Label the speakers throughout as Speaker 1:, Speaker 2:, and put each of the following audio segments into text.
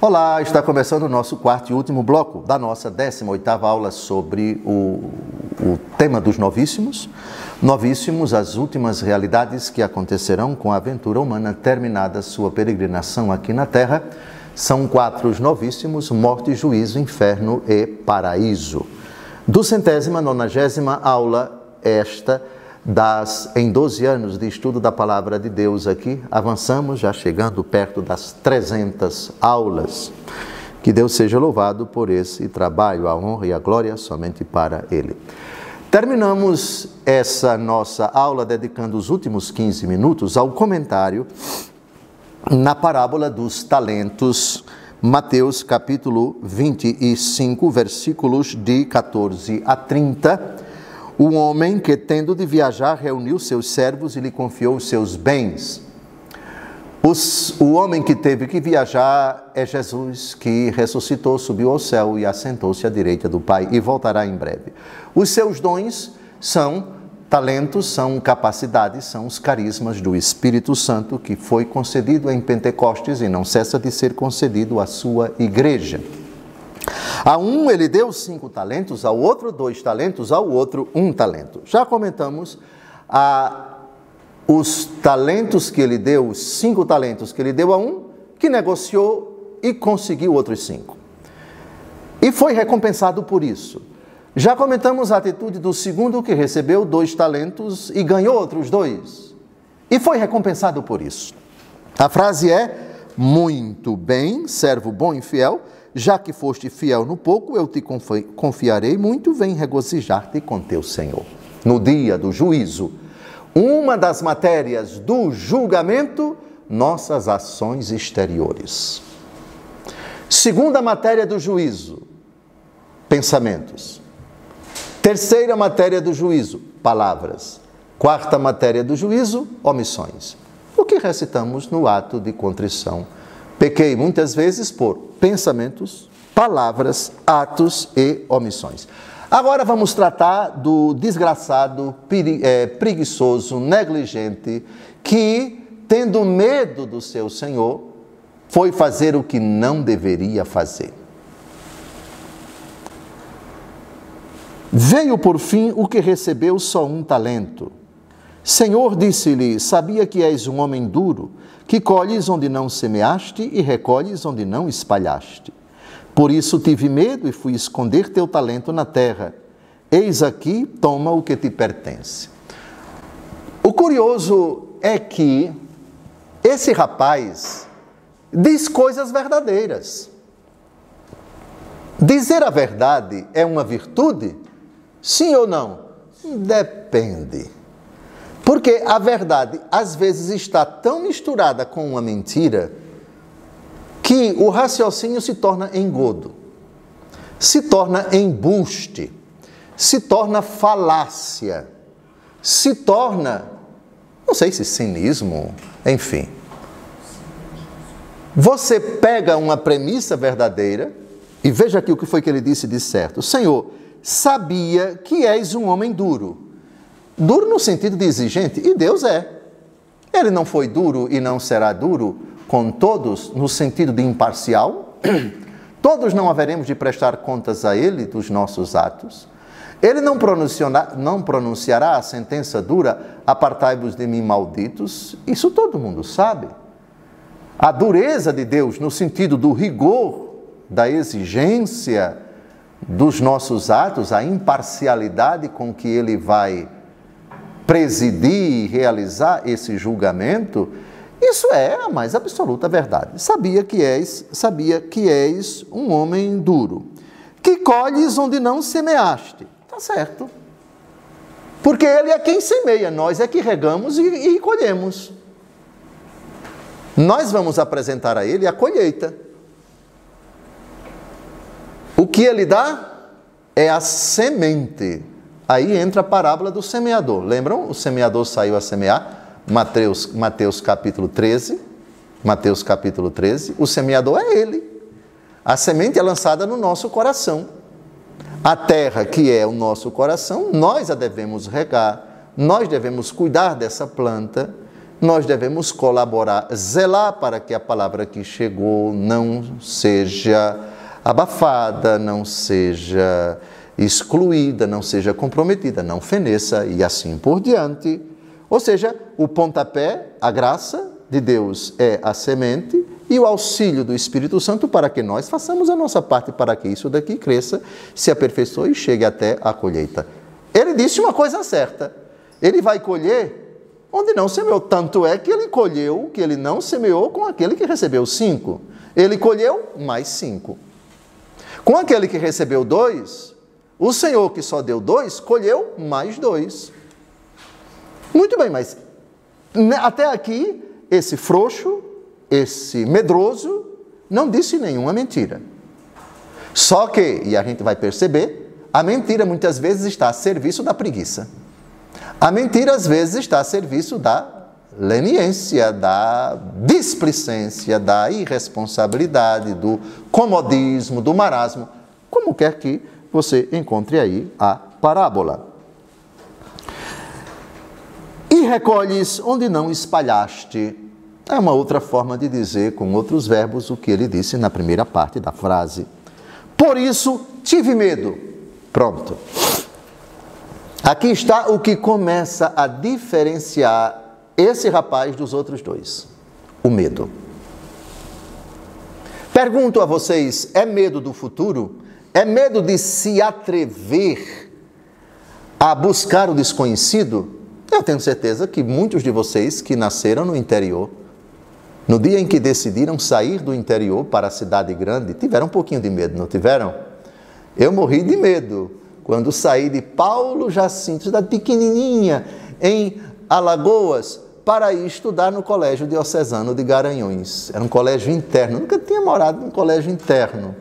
Speaker 1: Olá, está começando o nosso quarto e último bloco da nossa 18ª aula sobre o tema dos novíssimos. Novíssimos, as últimas realidades que acontecerão com a aventura humana terminada sua peregrinação aqui na Terra. São 4 os novíssimos: morte, juízo, inferno e paraíso. 290ª aula esta em 12 anos de estudo da Palavra de Deus aqui. Avançamos, já chegando perto das 300 aulas. Que Deus seja louvado por esse trabalho, a honra e a glória somente para Ele. Terminamos essa nossa aula dedicando os últimos 15 minutos ao comentário na parábola dos talentos, Mateus capítulo 25, versículos de 14 a 30. O homem que, tendo de viajar, reuniu seus servos e lhe confiou os seus bens. O homem que teve que viajar é Jesus, que ressuscitou, subiu ao céu e assentou-se à direita do Pai e voltará em breve. Os seus dons são talentos, são capacidades, são os carismas do Espírito Santo que foi concedido em Pentecostes e não cessa de ser concedido à sua igreja. A um ele deu 5 talentos, ao outro 2 talentos, ao outro 1 talento. Já comentamos os talentos que ele deu, os 5 talentos que ele deu a um, que negociou e conseguiu outros 5. E foi recompensado por isso. Já comentamos a atitude do segundo, que recebeu 2 talentos e ganhou outros 2. E foi recompensado por isso. A frase é: muito bem, servo bom e fiel. Já que foste fiel no pouco, eu te confiarei muito, vem regozijar-te com teu Senhor. No dia do juízo, uma das matérias do julgamento, nossas ações exteriores. Segunda matéria do juízo, pensamentos. Terceira matéria do juízo, palavras. Quarta matéria do juízo, omissões. O que recitamos no ato de contrição. Pequei muitas vezes por pensamentos, palavras, atos e omissões. Agora vamos tratar do desgraçado, preguiçoso, negligente, que, tendo medo do seu Senhor, foi fazer o que não deveria fazer. Veio por fim o que recebeu só 1 talento. Senhor, disse-lhe, sabia que és um homem duro, que colhes onde não semeaste e recolhes onde não espalhaste. Por isso tive medo e fui esconder teu talento na terra. Eis aqui, toma o que te pertence. O curioso é que esse rapaz diz coisas verdadeiras. Dizer a verdade é uma virtude? Sim ou não? Depende. Porque a verdade, às vezes, está tão misturada com uma mentira que o raciocínio se torna engodo, se torna embuste, se torna falácia, se torna, não sei se cinismo, enfim. Você pega uma premissa verdadeira e veja aqui o que foi que ele disse de certo. Senhor, sabia que és um homem duro. Duro no sentido de exigente, e Deus é. Ele não foi duro e não será duro com todos no sentido de imparcial. Todos não haveremos de prestar contas a Ele dos nossos atos. Ele não pronunciará a sentença dura, apartai-vos de mim, malditos. Isso todo mundo sabe. A dureza de Deus no sentido do rigor, da exigência dos nossos atos, a imparcialidade com que Ele vai presidir e realizar esse julgamento, isso é a mais absoluta verdade. Sabia que és um homem duro, que colhes onde não semeaste. Está certo. Porque Ele é quem semeia, nós é que regamos e colhemos. Nós vamos apresentar a Ele a colheita. O que Ele dá é a semente. Aí entra a parábola do semeador. Lembram? O semeador saiu a semear. Mateus capítulo 13. Mateus capítulo 13. O semeador é Ele. A semente é lançada no nosso coração. A terra, que é o nosso coração, nós a devemos regar. Nós devemos cuidar dessa planta nós devemos colaborar, zelar para que a palavra que chegou não seja abafada, não seja excluída, não seja comprometida, não feneça e assim por diante. Ou seja, o pontapé, a graça de Deus é a semente e o auxílio do Espírito Santo para que nós façamos a nossa parte para que isso daqui cresça, se aperfeiçoe e chegue até a colheita. Ele disse uma coisa certa, ele vai colher onde não semeou, tanto é que ele colheu o que ele não semeou com aquele que recebeu 5. Ele colheu mais 5. Com aquele que recebeu 2, o Senhor que só deu 2, colheu mais 2. Muito bem, mas até aqui, esse frouxo, esse medroso, não disse nenhuma mentira. Só que, e a gente vai perceber, a mentira muitas vezes está a serviço da preguiça. A mentira às vezes está a serviço da leniência, da displicência, da irresponsabilidade, do comodismo, do marasmo, como quer que você encontre aí a parábola. E recolhes onde não espalhaste. É uma outra forma de dizer, com outros verbos, o que ele disse na primeira parte da frase. Por isso, tive medo. Pronto. Aqui está o que começa a diferenciar esse rapaz dos outros dois. O medo. Pergunto a vocês, é medo do futuro? É medo de se atrever a buscar o desconhecido? Eu tenho certeza que muitos de vocês que nasceram no interior, no dia em que decidiram sair do interior para a cidade grande, tiveram um pouquinho de medo, não tiveram? Eu morri de medo quando saí de Paulo Jacinto, cidade pequenininha, em Alagoas, para ir estudar no Colégio Diocesano de Garanhuns. Era um colégio interno, nunca tinha morado num colégio interno.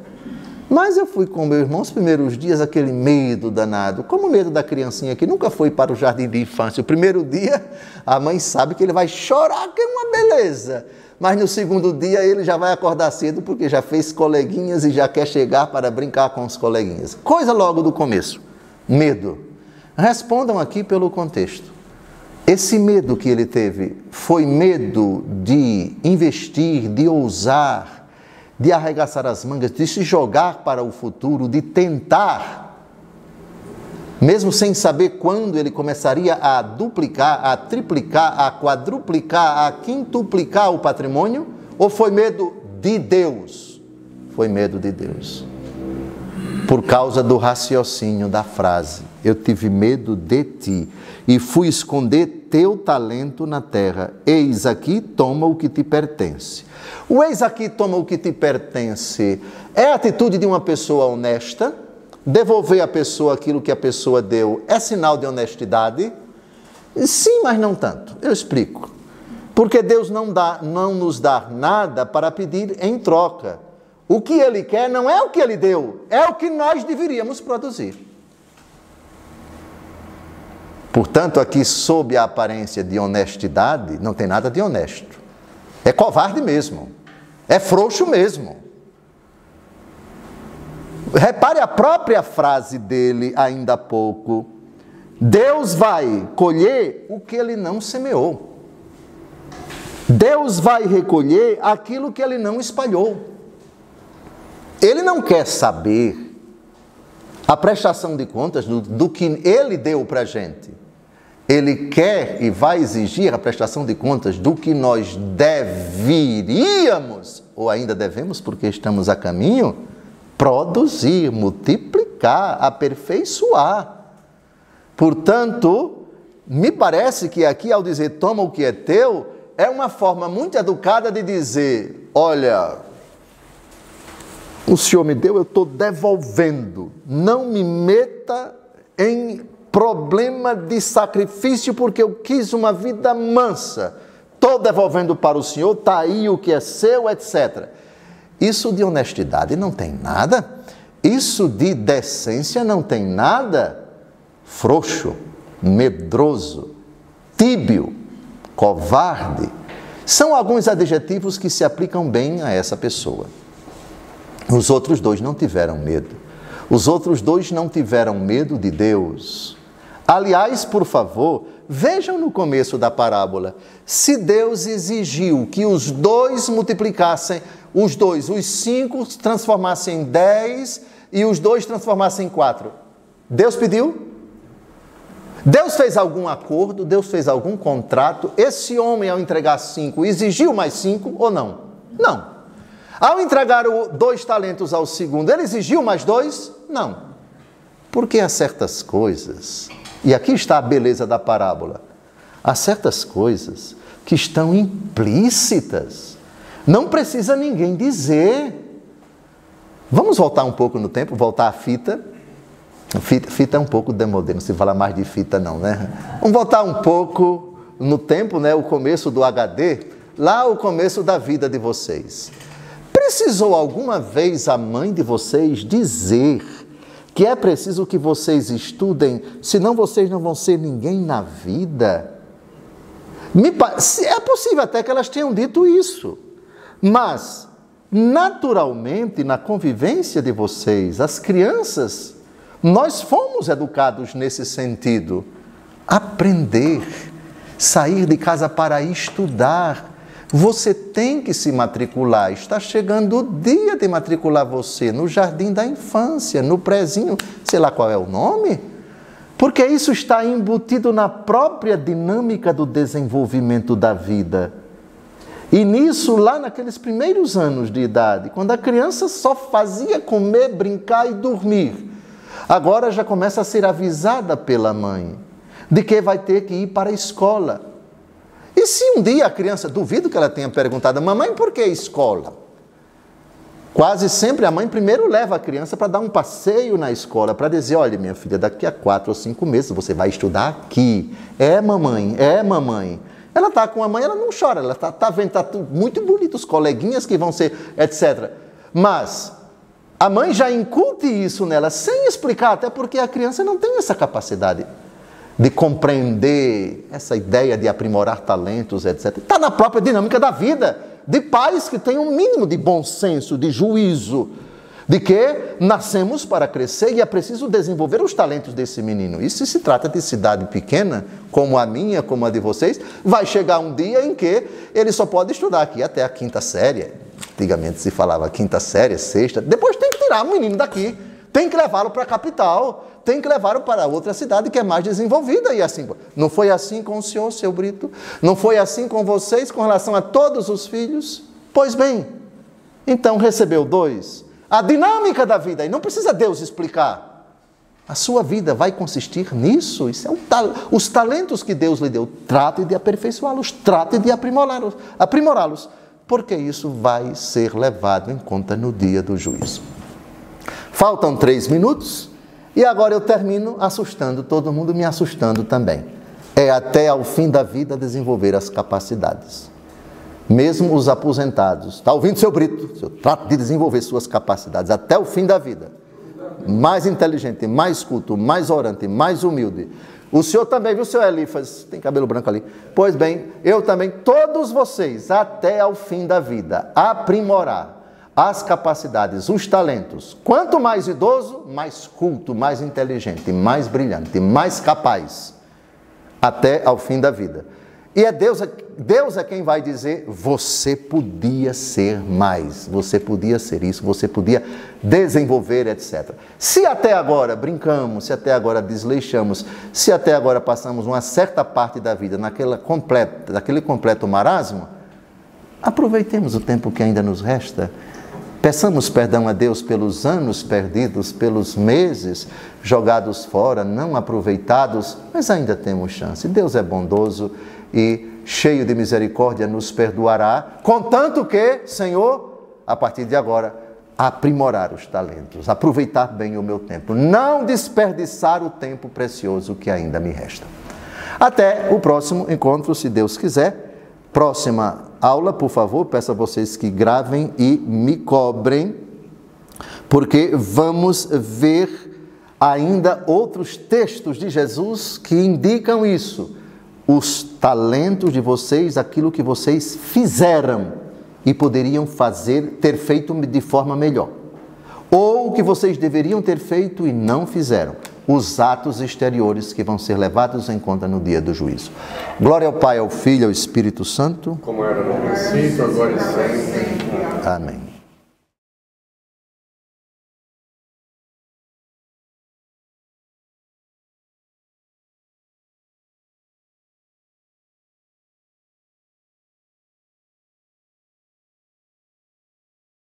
Speaker 1: Mas eu fui com meu irmão os primeiros dias, aquele medo danado, como o medo da criancinha que nunca foi para o jardim de infância. O primeiro dia, a mãe sabe que ele vai chorar, que é uma beleza. Mas no segundo dia ele já vai acordar cedo porque já fez coleguinhas e já quer chegar para brincar com os coleguinhas. Coisa logo do começo, medo. Respondam aqui pelo contexto. Esse medo que ele teve foi medo de investir, de ousar, de arregaçar as mangas, de se jogar para o futuro, de tentar, mesmo sem saber quando ele começaria a duplicar, a triplicar, a quadruplicar, a quintuplicar o patrimônio? Ou foi medo de Deus? Foi medo de Deus. Por causa do raciocínio da frase, eu tive medo de ti e fui esconder teu talento na terra. Eis aqui, toma o que te pertence. O eis aqui, toma o que te pertence é a atitude de uma pessoa honesta. Devolver à pessoa aquilo que a pessoa deu é sinal de honestidade? Sim, mas não tanto. Eu explico. Porque Deus não nos dá nada para pedir em troca. O que Ele quer não é o que Ele deu, é o que nós deveríamos produzir. Portanto, aqui, sob a aparência de honestidade, não tem nada de honesto. É covarde mesmo. É frouxo mesmo. Repare a própria frase dele ainda há pouco. Deus vai colher o que ele não semeou. Deus vai recolher aquilo que ele não espalhou. Ele não quer saber a prestação de contas do que ele deu para a gente. Ele quer e vai exigir a prestação de contas do que nós deveríamos, ou ainda devemos porque estamos a caminho, produzir, multiplicar, aperfeiçoar. Portanto, me parece que aqui ao dizer toma o que é teu, é uma forma muito educada de dizer, olha, o Senhor me deu, eu estou devolvendo. Não me meta em problema de sacrifício porque eu quis uma vida mansa. Estou devolvendo para o Senhor, está aí o que é seu, etc. Isso de honestidade não tem nada. Isso de decência não tem nada. Frouxo, medroso, tíbio, covarde. São alguns adjetivos que se aplicam bem a essa pessoa. Os outros dois não tiveram medo. Os outros dois não tiveram medo de Deus. Aliás, por favor, vejam no começo da parábola. Se Deus exigiu que os dois multiplicassem, os 5 transformassem em 10 e os 2 transformassem em 4. Deus pediu? Deus fez algum acordo? Deus fez algum contrato? Esse homem, ao entregar 5, exigiu mais 5 ou não? Não. Ao entregar 2 talentos ao segundo, ele exigiu mais 2? Não. Porque há certas coisas, e aqui está a beleza da parábola, há certas coisas que estão implícitas. Não precisa ninguém dizer. Vamos voltar um pouco no tempo, voltar à fita. Fita é um pouco demodê, não se fala mais de fita não, né? Vamos voltar um pouco no tempo, né? O começo do HD, lá o começo da vida de vocês. Precisou alguma vez a mãe de vocês dizer que é preciso que vocês estudem, senão vocês não vão ser ninguém na vida? É possível até que elas tenham dito isso, mas naturalmente na convivência de vocês, as crianças, nós fomos educados nesse sentido. Aprender, sair de casa para estudar. Você tem que se matricular. Está chegando o dia de matricular você no jardim da infância, no prezinho, sei lá qual é o nome, porque isso está embutido na própria dinâmica do desenvolvimento da vida. E nisso, lá naqueles primeiros anos de idade, quando a criança só fazia comer, brincar e dormir, agora já começa a ser avisada pela mãe de que vai ter que ir para a escola. E se um dia a criança, duvido que ela tenha perguntado, mamãe, por que escola? Quase sempre a mãe primeiro leva a criança para dar um passeio na escola, para dizer, olha minha filha, daqui a 4 ou 5 meses você vai estudar aqui. É mamãe, é mamãe. Ela está com a mãe, ela não chora, ela está vendo, está muito bonito, os coleguinhas que vão ser, etc. Mas a mãe já incute isso nela, sem explicar, até porque a criança não tem essa capacidade de compreender essa ideia de aprimorar talentos, etc. Está na própria dinâmica da vida, de pais que têm um mínimo de bom senso, de juízo, de que nascemos para crescer e é preciso desenvolver os talentos desse menino. E se trata de cidade pequena, como a minha, como a de vocês, vai chegar um dia em que ele só pode estudar aqui até a 5ª série. Antigamente se falava 5ª série, 6ª, depois tem que tirar o menino daqui, tem que levá-lo para a capital, tem que levá-lo para outra cidade que é mais desenvolvida e assim. Não foi assim com o senhor, seu Brito? Não foi assim com vocês com relação a todos os filhos? Pois bem, então recebeu 2. A dinâmica da vida, e não precisa Deus explicar. A sua vida vai consistir nisso. Isso é os talentos que Deus lhe deu. Trate de aperfeiçoá-los, trate de aprimorá-los, porque isso vai ser levado em conta no dia do juízo. Faltam 3 minutos e agora eu termino assustando todo mundo, me assustando também. É até ao fim da vida desenvolver as capacidades. Mesmo os aposentados. Está ouvindo, seu Brito? Eu trato de desenvolver suas capacidades até o fim da vida. Mais inteligente, mais culto, mais orante, mais humilde. O senhor também, viu, seu Elifas? Tem cabelo branco ali. Pois bem, eu também, todos vocês, até ao fim da vida, aprimorar as capacidades, os talentos. Quanto mais idoso, mais culto, mais inteligente, mais brilhante, mais capaz, até ao fim da vida. E é Deus é quem vai dizer, você podia ser mais, você podia ser isso, você podia desenvolver, etc. Se até agora brincamos, se até agora desleixamos, se até agora passamos uma certa parte da vida naquele completo marasmo, aproveitemos o tempo que ainda nos resta. Peçamos perdão a Deus pelos anos perdidos, pelos meses jogados fora, não aproveitados, mas ainda temos chance. Deus é bondoso e cheio de misericórdia nos perdoará, contanto que, Senhor, a partir de agora, aprimorar os talentos, aproveitar bem o meu tempo, não desperdiçar o tempo precioso que ainda me resta. Até o próximo encontro, se Deus quiser. Próxima aula, por favor, peço a vocês que gravem e me cobrem, porque vamos ver ainda outros textos de Jesus que indicam isso. Os talentos de vocês, aquilo que vocês fizeram e poderiam ter feito de forma melhor. Ou o que vocês deveriam ter feito e não fizeram. os atos exteriores que vão ser levados em conta no dia do juízo. Glória ao Pai, ao Filho e ao Espírito Santo.
Speaker 2: Como era no princípio, agora e sempre.
Speaker 1: Amém.